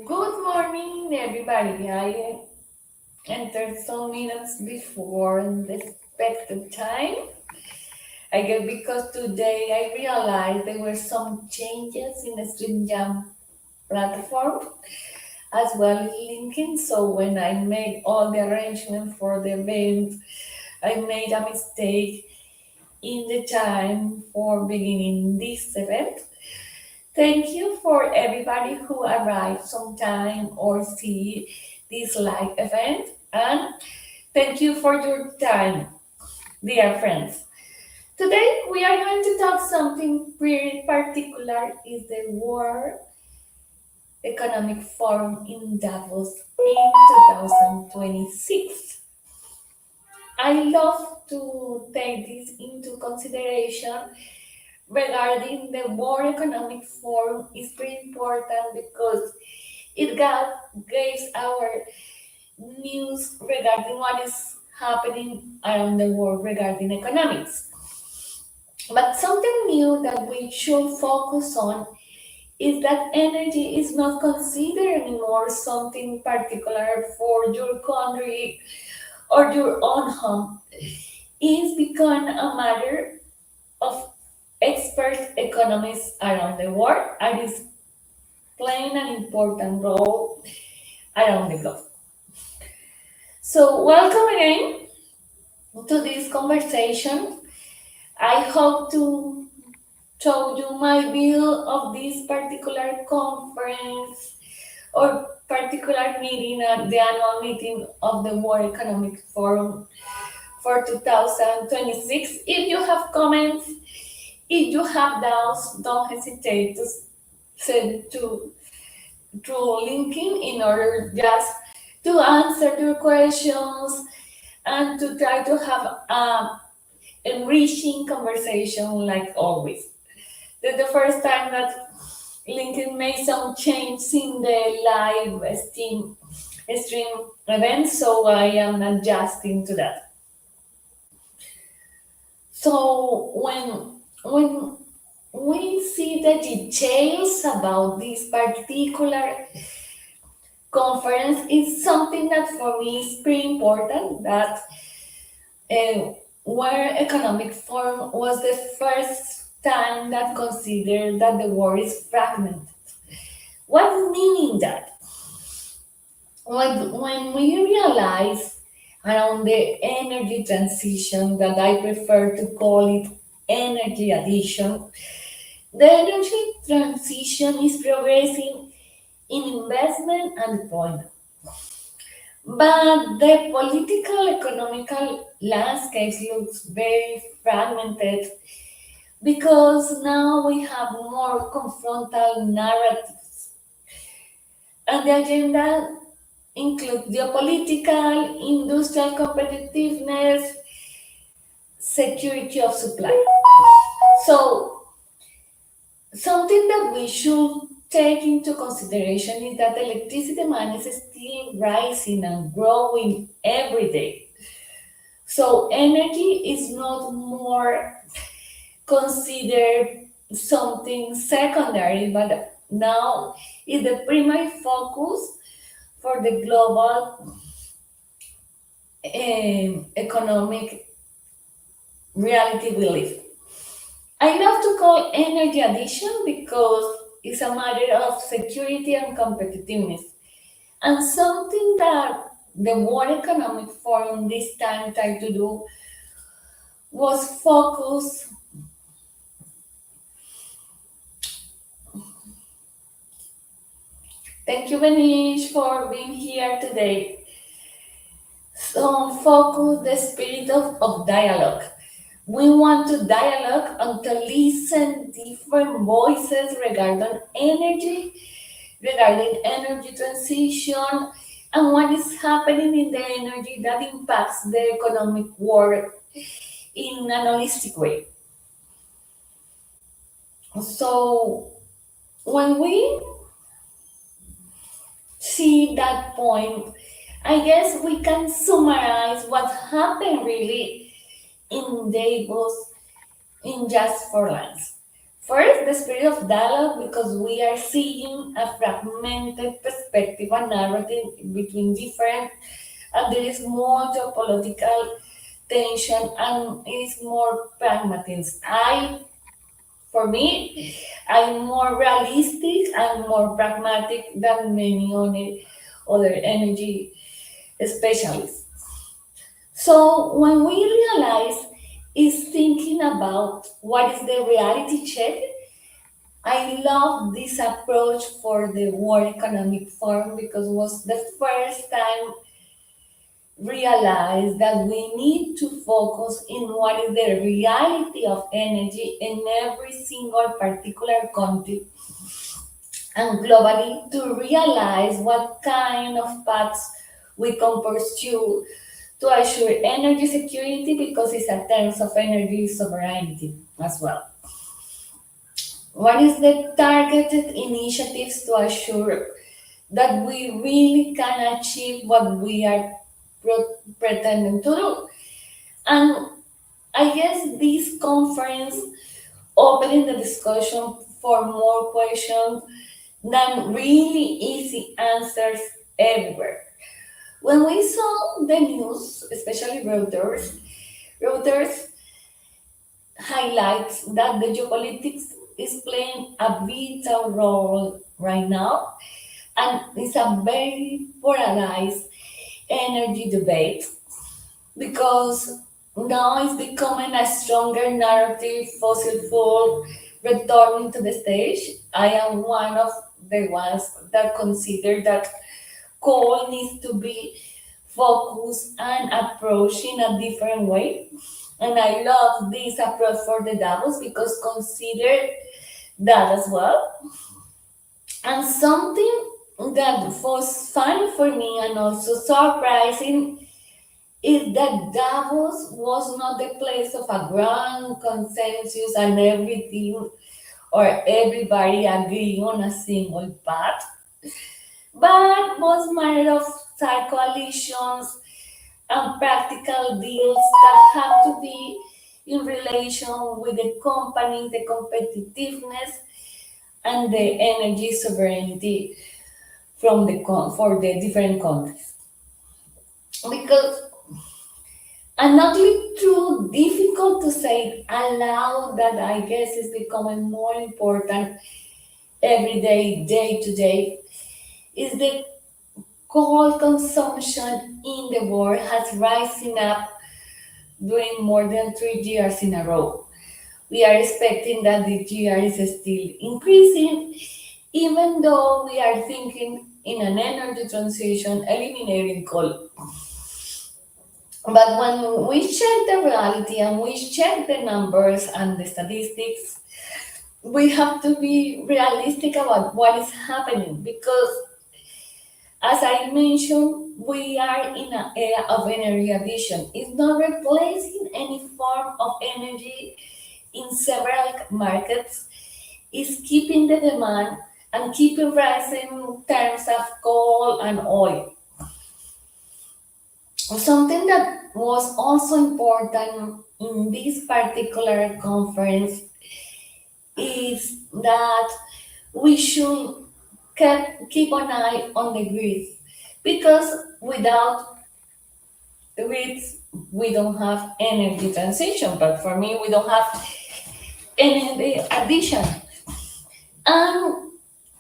Good morning, everybody. I entered some minutes before the expected time. I guess because today I realized there were some changes in the StreamYam platform as well as LinkedIn. So when I made all the arrangements for the event, I made a mistake in the time for beginning this event. Thank you for everybody who arrived sometime or see this live event. And thank you for your time, dear friends. Today we are going to talk something pretty particular is the World Economic Forum in Davos in 2026. I love to take this into consideration regarding the World Economic Forum is pretty important because gives our news regarding what is happening around the world regarding economics. But something new that we should focus on is that energy is not considered anymore something particular for your country or your own home. It's become a matter of expert economists around the world and is playing an important role around the globe. So, welcome again to this conversation. I hope to show you my view of this particular conference or particular meeting at the annual meeting of the World Economic Forum for 2026. If you have comments, if you have doubts, don't hesitate to send to through LinkedIn in order just to answer your questions and to try to have a enriching conversation like always. This is the first time that LinkedIn made some change in the live stream event, so I am adjusting to that. So when we see the details about this particular conference, it's something that for me is pretty important. That uh, World Economic Forum was the first time that considered that the world is fragmented. What meaning that? When we realize around the energy transition, that I prefer to call it energy addition, the energy transition is progressing in investment and deployment. But the political economical landscape looks very fragmented because now we have more confrontal narratives. And the agenda includes geopolitical, industrial competitiveness, security of supply. So, something that we should take into consideration is that electricity demand is still rising and growing every day. So, energy is not more considered something secondary, but now is the primary focus for the global economic reality we live. I love to call energy addition because it's a matter of security and competitiveness, and something that the World Economic Forum this time tried to do was focus. Thank you, Benish, for being here today. So, focus the spirit of dialogue. We want to dialogue and to listen different voices regarding energy transition, and what is happening in the energy that impacts the economic world in an holistic way. So when we see that point, I guess we can summarize what happened really in Davos in just 4 lines. First, the spirit of dialogue, because we are seeing a fragmented perspective and narrative between different, and there is more geopolitical tension and it is more pragmatism. For me, I'm more realistic and more pragmatic than many other energy specialists. So when we realize is thinking about what is the reality check, I love this approach for the World Economic Forum because it was the first time realized that we need to focus in what is the reality of energy in every single particular country and globally to realize what kind of paths we can pursue to assure energy security because it's a terms of energy sovereignty as well. What is the targeted initiatives to assure that we really can achieve what we are pretending to do? And I guess this conference opening the discussion for more questions than really easy answers everywhere. When we saw the news, especially Reuters highlights that the geopolitics is playing a vital role right now, and it's a very polarized energy debate because now it's becoming a stronger narrative, fossil fuel returning to the stage. I am one of the ones that consider that coal needs to be focused and approached in a different way. And I love this approach for the Davos because consider that as well. And something that was fun for me and also surprising is that Davos was not the place of a grand consensus and everything or everybody agree on a single path, but was made of side coalitions and practical deals that have to be in relation with the company, the competitiveness, and the energy sovereignty for the different countries. Because and not too difficult to say aloud that I guess is becoming more important every day, day to day, is the coal consumption in the world has risen up during more than 3 years in a row. We are expecting that this year is still increasing, even though we are thinking in an energy transition, eliminating coal. But when we check the reality and we check the numbers and the statistics, we have to be realistic about what is happening because, as I mentioned, we are in an era of energy addition. It's not replacing any form of energy in several markets, it's keeping the demand and keeping rising in terms of coal and oil. Something that was also important in this particular conference is that we should keep an eye on the grid because without the grids we don't have energy transition, but for me we don't have energy addition. And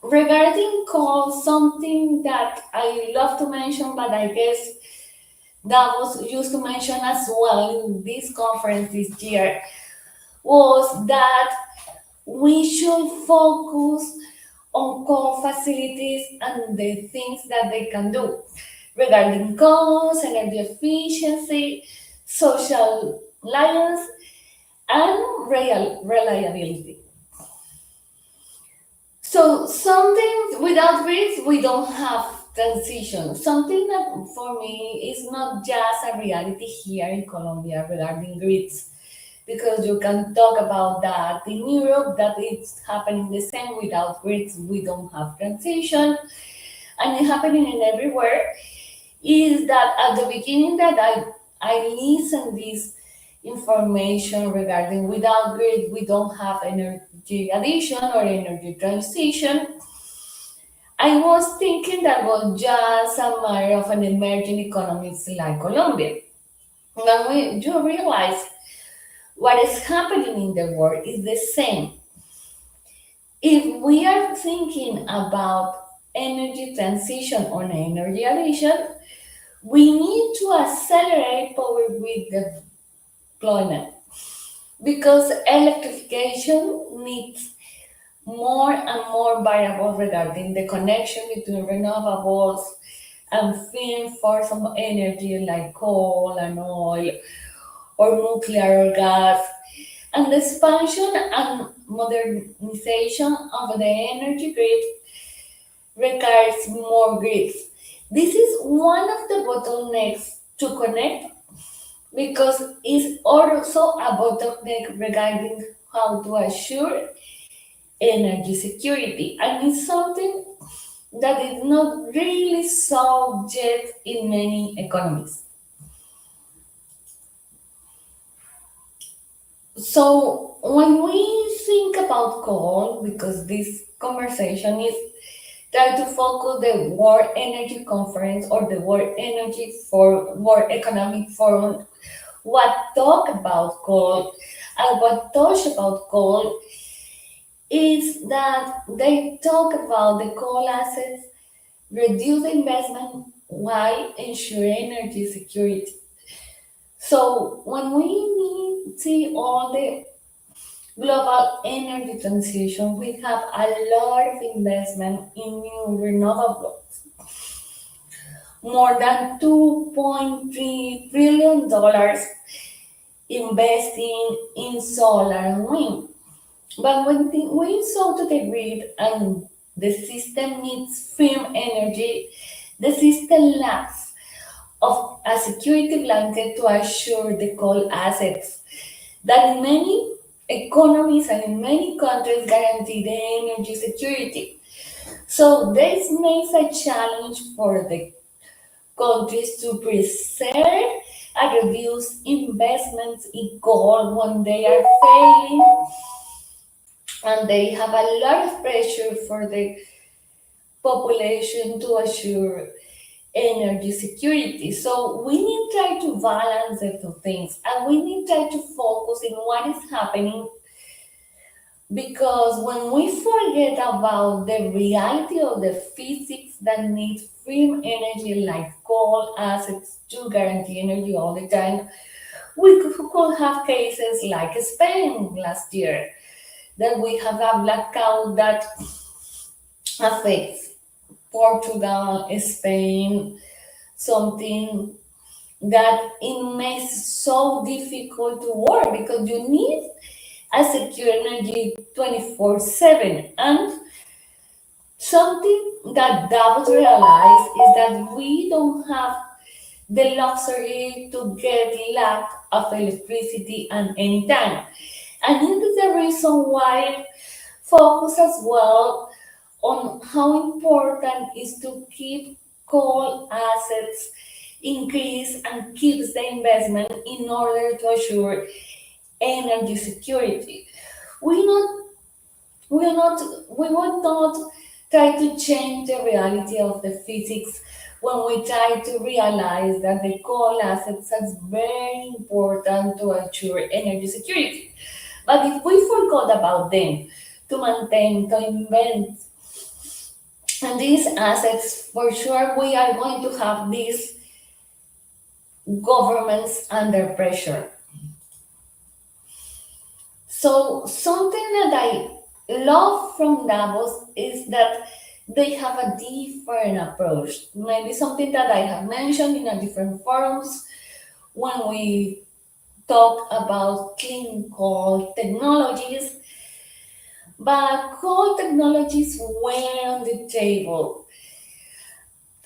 regarding coal, something that I love to mention, but I guess that was used to mention as well in this conference this year, was that we should focus on core facilities and the things that they can do regarding cost, energy efficiency, social license, and real reliability. So something without grids, we don't have transition. Something that for me is not just a reality here in Colombia regarding grids, because you can talk about that in Europe, that it's happening the same without grids, we don't have transition, and it's happening in everywhere. Is that at the beginning that I listened this information regarding without grid we don't have energy energy addition or energy transition, I was thinking that was just a matter of an emerging economies like Colombia. When you realize what is happening in the world is the same. If we are thinking about energy transition or energy addition, we need to accelerate power grid deployment because electrification needs more and more variables regarding the connection between renewables and firm forms of energy like coal and oil or nuclear or gas, and the expansion and modernization of the energy grid requires more grids. This is one of the bottlenecks to connect because it's also a bottleneck regarding how to assure energy security, and it's something that is not really solved yet in many economies. So when we think about coal, because this conversation is try to focus the World Energy Conference or the World Economic Forum, what talk about coal and what touch about coal is that they talk about the coal assets, reduce the investment while ensure energy security. So when we need see all the global energy transition, we have a lot of investment in new renewables, more than $2.3 trillion investing in solar and wind. But when we saw to the grid and the system needs firm energy, the system lacks of a security blanket to assure the coal assets that in many economies and in many countries guarantee the energy security. So this makes a challenge for the countries to preserve and reduce investments in coal when they are failing and they have a lot of pressure for the population to assure energy security. So we need to try to balance the two things and we need to try to focus in what is happening because when we forget about the reality of the physics that needs firm energy like coal assets to guarantee energy all the time, we could have cases like Spain last year that we have a blackout that affects Portugal, Spain, something that it makes so difficult to work because you need a secure energy 24/7. And something that Davos realized is that we don't have the luxury to get lack of electricity at any time. And it is the reason why focus as well on how important is to keep coal assets increase and keeps the investment in order to assure energy security. We not we will not try to change the reality of the physics when we try to realize that the coal assets are very important to ensure energy security. But if we forgot about them to maintain, to invent and these assets, for sure we are going to have these governments under pressure. So something that I love from Davos is that they have a different approach. Maybe something that I have mentioned in a different forums when we talk about clean coal technologies, but coal technologies were on the table.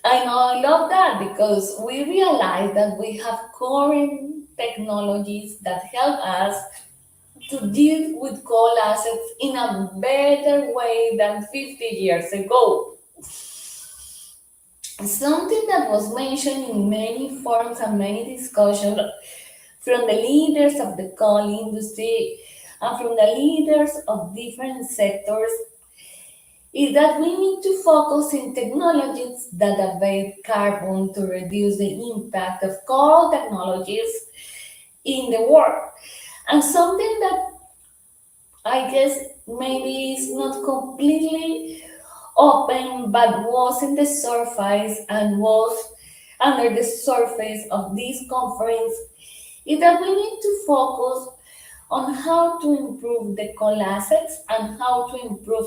I know I love that because we realize that we have current technologies that help us to deal with coal assets in a better way than 50 years ago. Something that was mentioned in many forums and many discussions from the leaders of the coal industry and from the leaders of different sectors is that we need to focus in technologies that abate carbon to reduce the impact of coal technologies in the world. And something that I guess maybe is not completely open but was in the surface and was under the surface of this conference is that we need to focus on how to improve the coal assets and how to improve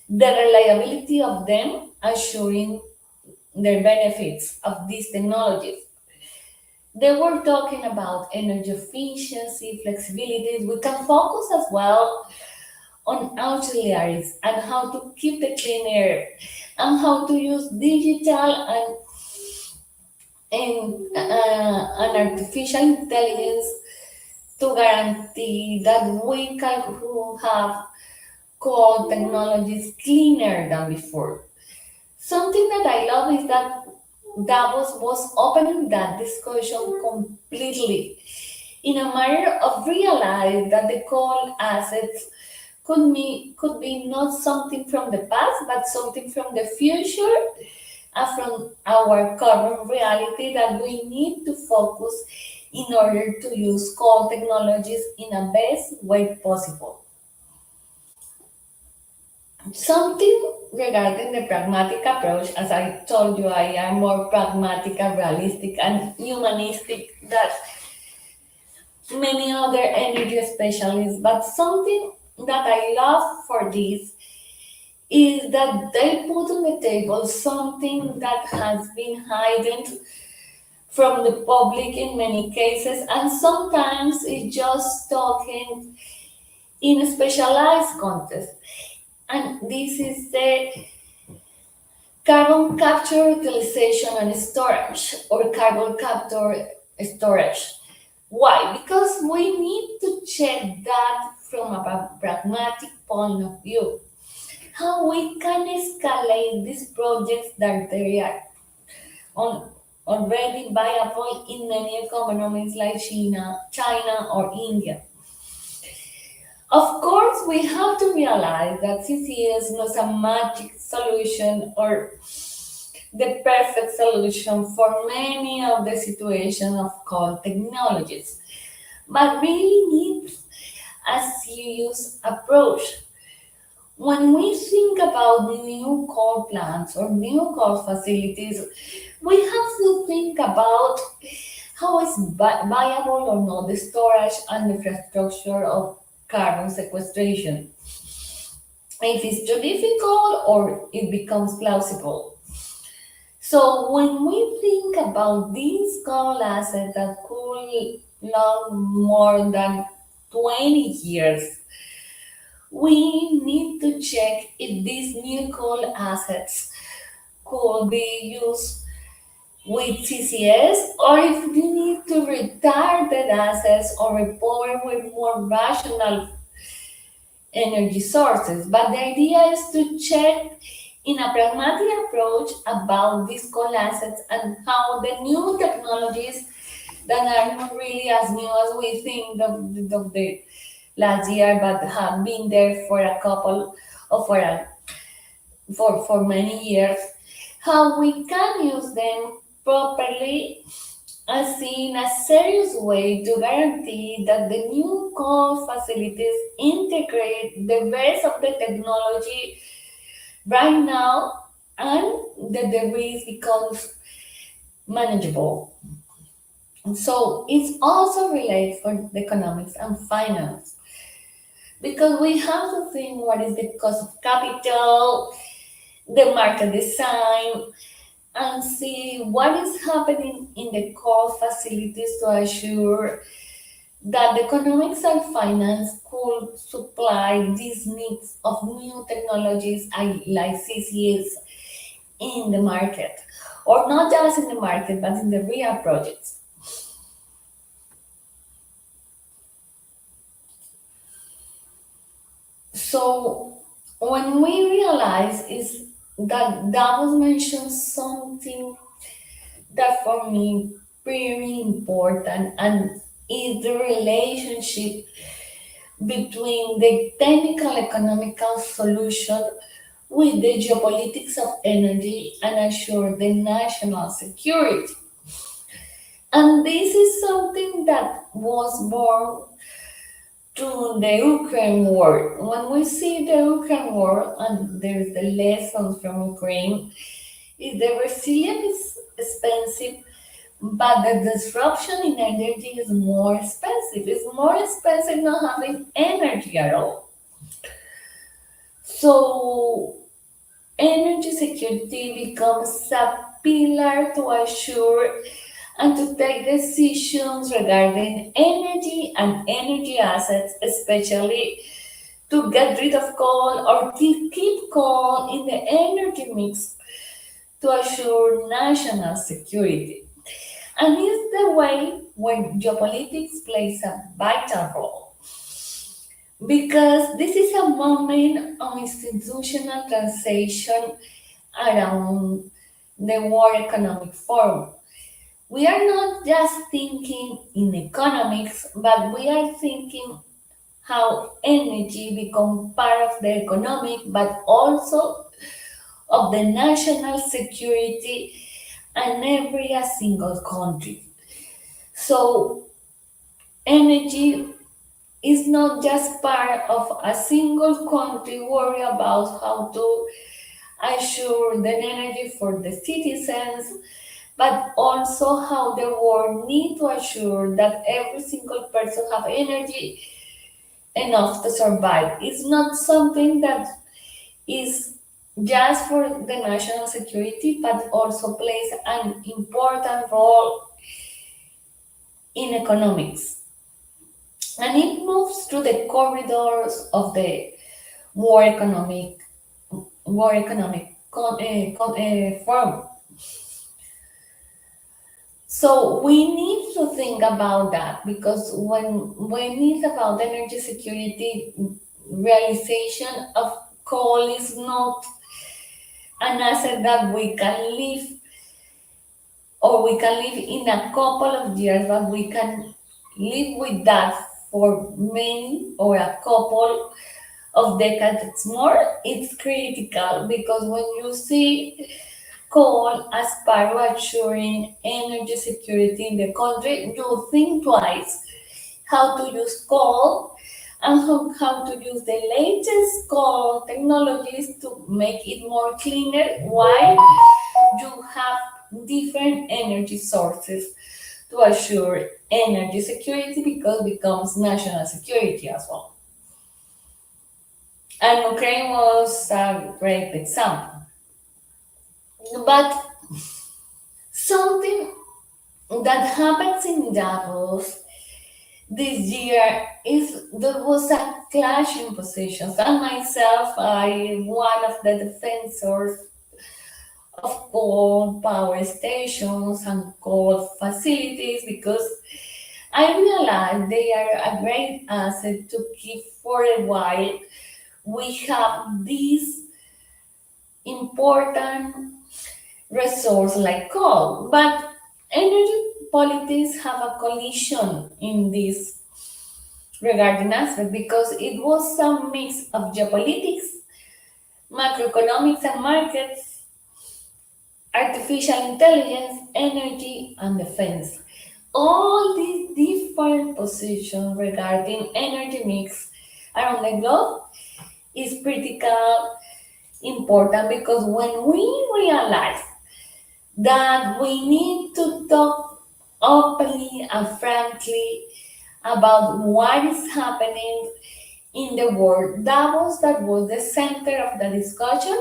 the reliability of them, assuring the benefits of these technologies. They were talking about energy efficiency, flexibility. We can focus as well on auxiliaries and how to keep the clean air and how to use digital and artificial intelligence to guarantee that we can have coal technologies cleaner than before. Something that I love is that Davos was opening that discussion completely in a manner of realize that the coal assets could be not something from the past, but something from the future and from our current reality that we need to focus in order to use coal technologies in a best way possible. Something regarding the pragmatic approach, as I told you, I am more pragmatic and realistic and humanistic than many other energy specialists. But something that I love for this is that they put on the table something that has been hidden from the public in many cases, and sometimes it's just talking in a specialized context. And this is the carbon capture, utilization, and storage, or carbon capture storage. Why? Because we need to check that from a pragmatic point of view. How we can escalate these projects that they are on, already viable in many economies like China or India. Of course, we have to realize that CCS is not a magic solution or the perfect solution for many of the situations of coal technologies, but really needs a serious approach. When we think about new coal plants or new coal facilities, we have to think about how is viable or not the storage and infrastructure of carbon sequestration. If it's too difficult or it becomes plausible. So when we think about these coal assets that could last more than 20 years, we need to check if these new coal assets could be used with CCS or if we need to retire the assets or replace with more rational energy sources. But the idea is to check in a pragmatic approach about these coal assets and how the new technologies that are not really as new as we think of the last year, but have been there for a couple or for many years, how we can use them properly as in a serious way to guarantee that the new coal facilities integrate the best of the technology right now and that the risk becomes manageable. So it's also related for the economics and finance because we have to think what is the cost of capital, the market design, and see what is happening in the core facilities to assure that the economics and finance could supply these needs of new technologies like CCS in the market, or not just in the market, but in the real projects. So when we realize is that Davos mentioned something that for me very important and is the relationship between the technical economical solution with the geopolitics of energy and assure the national security. And this is something that was born to the Ukraine war. When we see the Ukraine war and there's the lessons from Ukraine, is the resilience is expensive, but the disruption in energy is more expensive. It's more expensive not having energy at all. So energy security becomes a pillar to assure and to take decisions regarding energy and energy assets, especially to get rid of coal or to keep coal in the energy mix to assure national security. And it's the way where geopolitics plays a vital role. Because this is a moment of institutional transition around the World Economic Forum. We are not just thinking in economics, but we are thinking how energy become part of the economic, but also of the national security and every a single country. So energy is not just part of a single country worry about how to assure the energy for the citizens, but also how the world need to assure that every single person have energy enough to survive. It's not something that is just for the national security, but also plays an important role in economics. And it moves through the corridors of the World Economic Forum. So we need to think about that because when it's about energy security, realization of coal is not an asset that we can live or we can live in a couple of years, but we can live with that for many or a couple of decades more. It's critical because when you see coal as part of assuring energy security in the country, you think twice how to use coal and how to use the latest coal technologies to make it more cleaner while you have different energy sources to assure energy security because it becomes national security as well. And Ukraine was a great example. But something that happens in Davos this year is there was a clash in positions. And myself, I one of the defenders of coal power stations and coal facilities because I realize they are a great asset to keep for a while. We have these important resource like coal, but energy politics have a collision in this regarding aspect because it was some mix of geopolitics, macroeconomics and markets, artificial intelligence, energy, and defense. All these different positions regarding energy mix around the globe is critical important because when we realize that we need to talk openly and frankly about what is happening in the world. Davos, that was the center of the discussion,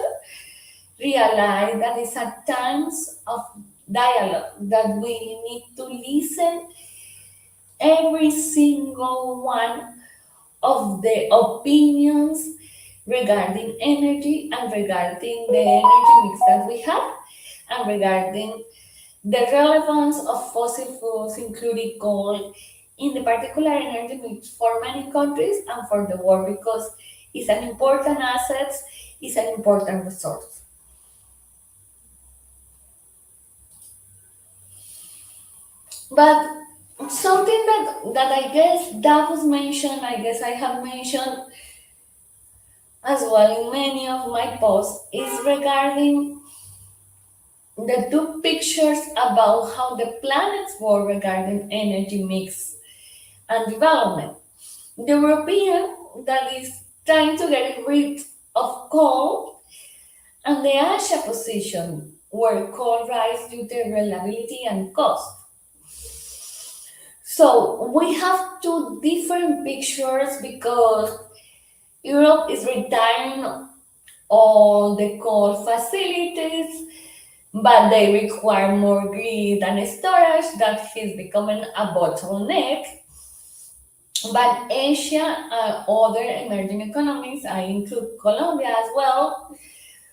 realized that it's at times of dialogue that we need to listen every single one of the opinions regarding energy and regarding the energy mix that we have and regarding the relevance of fossil fuels, including coal, in the particular energy mix for many countries and for the world because it's an important asset, it's an important resource. But Something that I guess Davos mentioned, I guess I have mentioned as well in many of my posts, is regarding the two pictures about how the planets work regarding energy mix and development. The European that is trying to get rid of coal, and the Asia position where coal rise due to reliability and cost. So we have two different pictures because Europe is retiring all the coal facilities, but they require more grid and storage that is becoming a bottleneck. But Asia and other emerging economies, I include Colombia as well,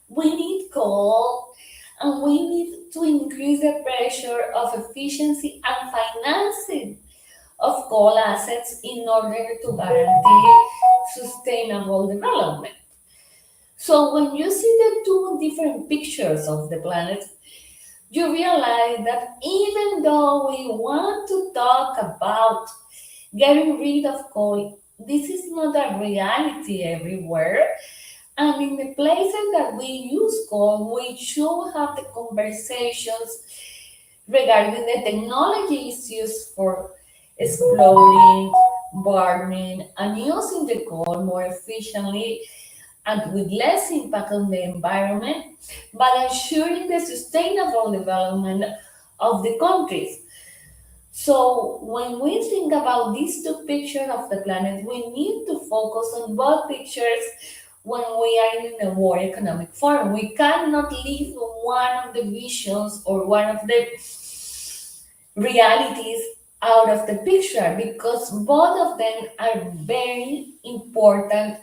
we need coal and we need to increase the pressure of efficiency and financing of coal assets in order to guarantee sustainable development. So when you see the two different pictures of the planet, you realize that even though we want to talk about getting rid of coal, this is not a reality everywhere. And in the places that we use coal, we should have the conversations regarding the technologies used for exploring, burning, and using the coal more efficiently and with less impact on the environment, but ensuring the sustainable development of the countries. So when we think about these two pictures of the planet, we need to focus on both pictures when we are in the World Economic Forum. We cannot leave one of the visions or one of the realities out of the picture because both of them are very important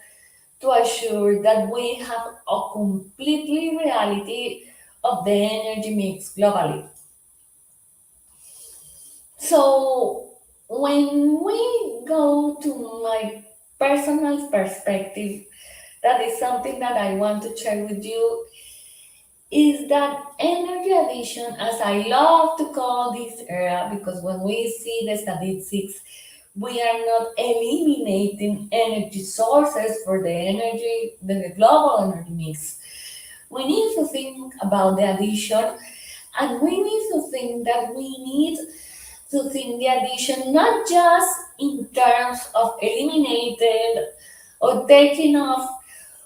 to assure that we have a completely reality of the energy mix globally. So when we go to my personal perspective, that is something that I want to share with you is that energy addition, as I love to call this era, because when we see the statistics, we are not eliminating energy sources for the global energy mix. We need to think about the addition, and we need to think that we need to think the addition not just in terms of eliminating or taking off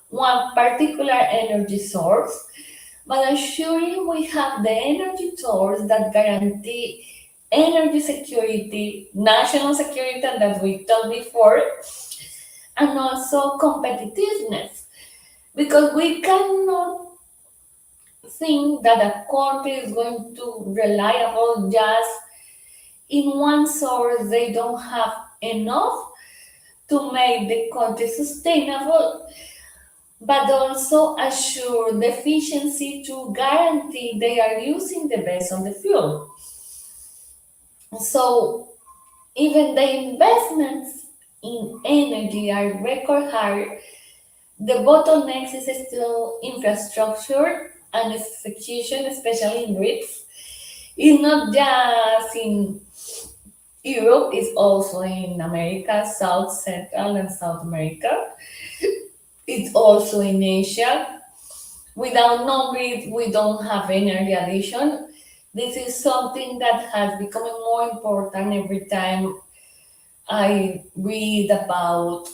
one particular energy source, but ensuring we have the energy source that guarantee energy security, national security that we talked before, and also competitiveness. Because we cannot think that a country is going to rely upon just in one source. They don't have enough to make the country sustainable, but also assure the efficiency to guarantee they are using the best of the fuel. So even the investments in energy are record high. The bottlenecks is still infrastructure and execution, especially in grids. It's not just in Europe, it's also in America, South, Central, and South America. It's also in Asia. Without no grid, we don't have energy addition. This is something that has become more important every time I read about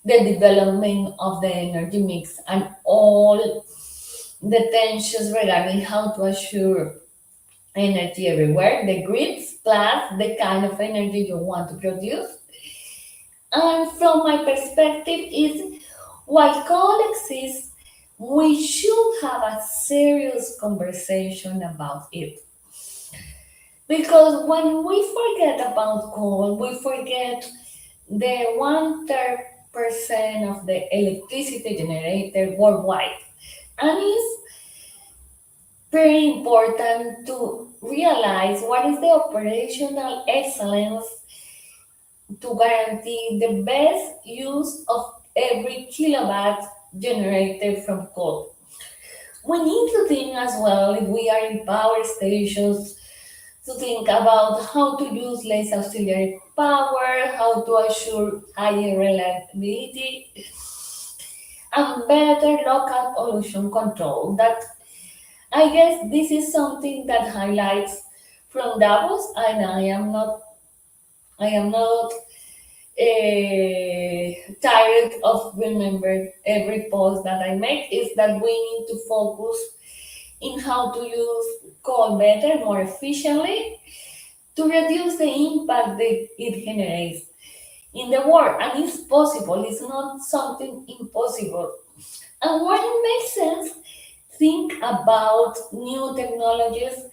the development of the energy mix and all the tensions regarding how to assure energy everywhere, the grids plus the kind of energy you want to produce. And from my perspective is while coal exists, we should have a serious conversation about it. Because when we forget about coal, we forget the one third percent of the electricity generated worldwide. And it's very important to realize what is the operational excellence to guarantee the best use of every kilowatt generated from coal. We need to think as well if we are in power stations to think about how to use less auxiliary power, how to assure higher reliability, and better local pollution control. That I guess this is something that highlights from Davos, and I am not tired of remember every post that I make. Is that we need to focus in how to use coal better, more efficiently, to reduce the impact that it generates in the world. And it's possible, it's not something impossible. And when it makes sense, think about new technologies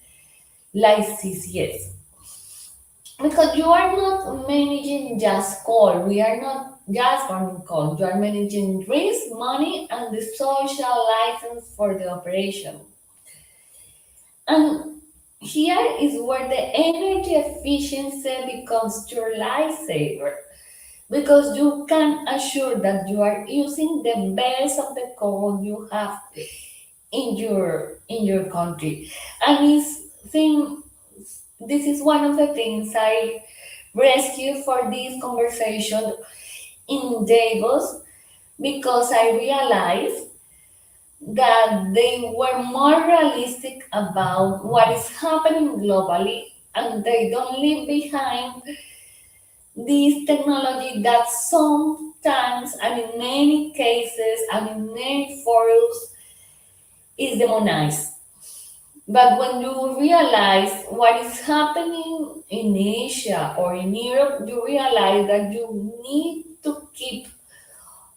like CCS. Because you are not managing just coal, we are not just farming coal, you are managing risk, money, and the social license for the operation. And here is where the energy efficiency becomes your lifesaver because you can assure that you are using the best of the coal you have in your country. And this is one of the things I rescue for this conversation in Davos because I realized that they were more realistic about what is happening globally and they don't leave behind this technology that sometimes and in many cases and in many forums is demonized. But when you realize what is happening in Asia or in Europe, you realize that you need to keep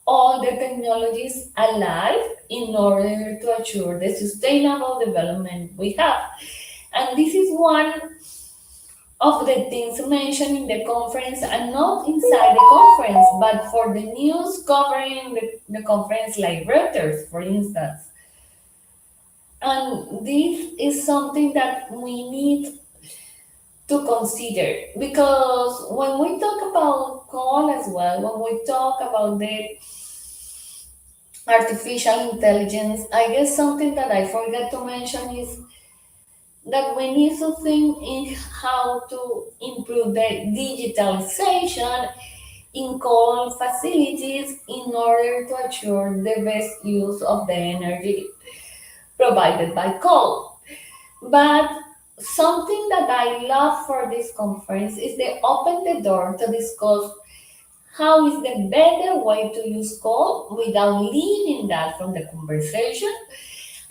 all the technologies alive in order to ensure the sustainable development we have. And this is one of the things mentioned in the conference, and not inside the conference, but for the news covering the conference, like Reuters, for instance. And this is something that we need to consider because when we talk about coal as well, when we talk about the artificial intelligence, I guess something that I forgot to mention is that we need to think in how to improve the digitalization in coal facilities in order to ensure the best use of the energy provided by coal. But something that I love for this conference is they open the door to discuss how is the better way to use coal without leaving that from the conversation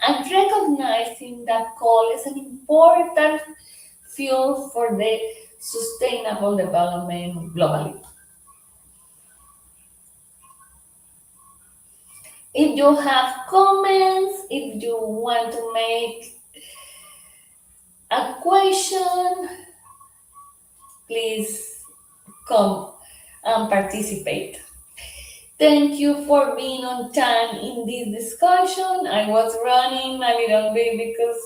and recognizing that coal is an important fuel for the sustainable development globally. If you have comments, if you want to make a question, please come and participate. Thank you for being on time in this discussion. I was running a little bit because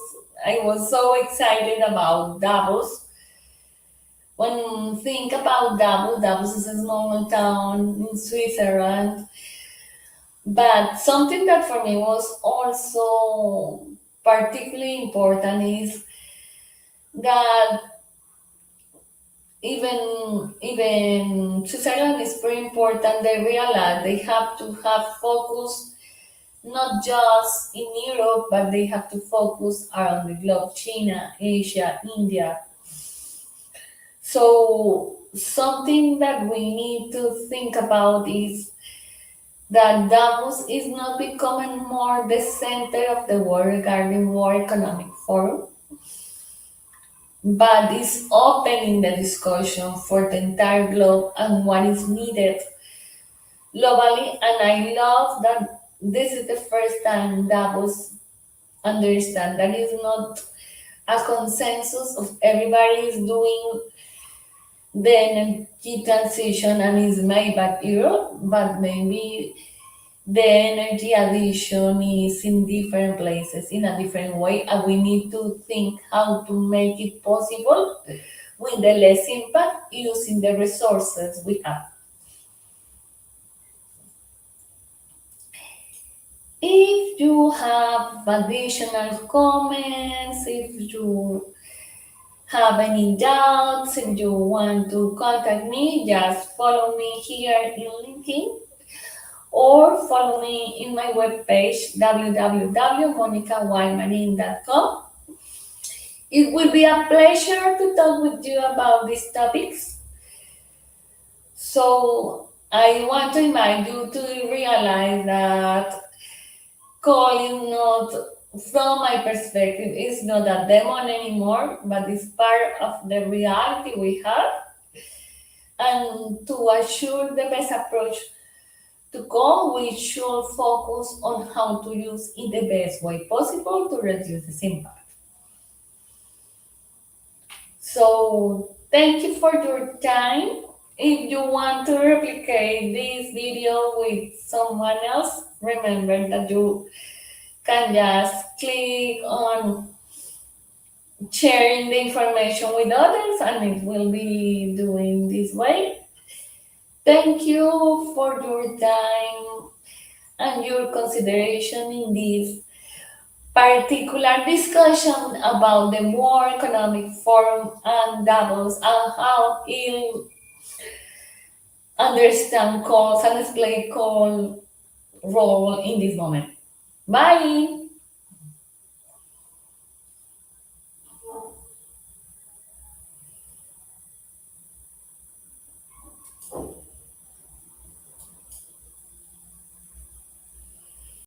I was so excited about Davos. When think about Davos, Davos is a small town in Switzerland. But something that for me was also particularly important is that even Switzerland is very important. They realize they have to have focus not just in Europe, but they have to focus around the globe, China, Asia, India. So something that we need to think about is that Davos is not becoming more the center of the world regarding World Economic Forum, but is opening the discussion for the entire globe and what is needed globally. And I love that this is the first time Davos understand that it's not a consensus of everybody is doing the energy transition and is made by Europe, but maybe the energy addition is in different places in a different way, and we need to think how to make it possible with the less impact using the resources we have. If you have additional comments, if you have any doubts, if you want to contact me, just follow me here in LinkedIn or follow me in my webpage www.monicawaymarin.com. It will be a pleasure to talk with you about these topics. So I want to invite you to realize that calling not from my perspective is not a demon anymore, but it's part of the reality we have. And to assure the best approach to come, we should focus on how to use in the best way possible to reduce this impact. So thank you for your time. If you want to replicate this video with someone else, remember that you can just click on sharing the information with others and it will be doing this way. Thank you for your time and your consideration in this particular discussion about the World Economic Forum and Davos and how it understand cause and display call role in this moment. Bye.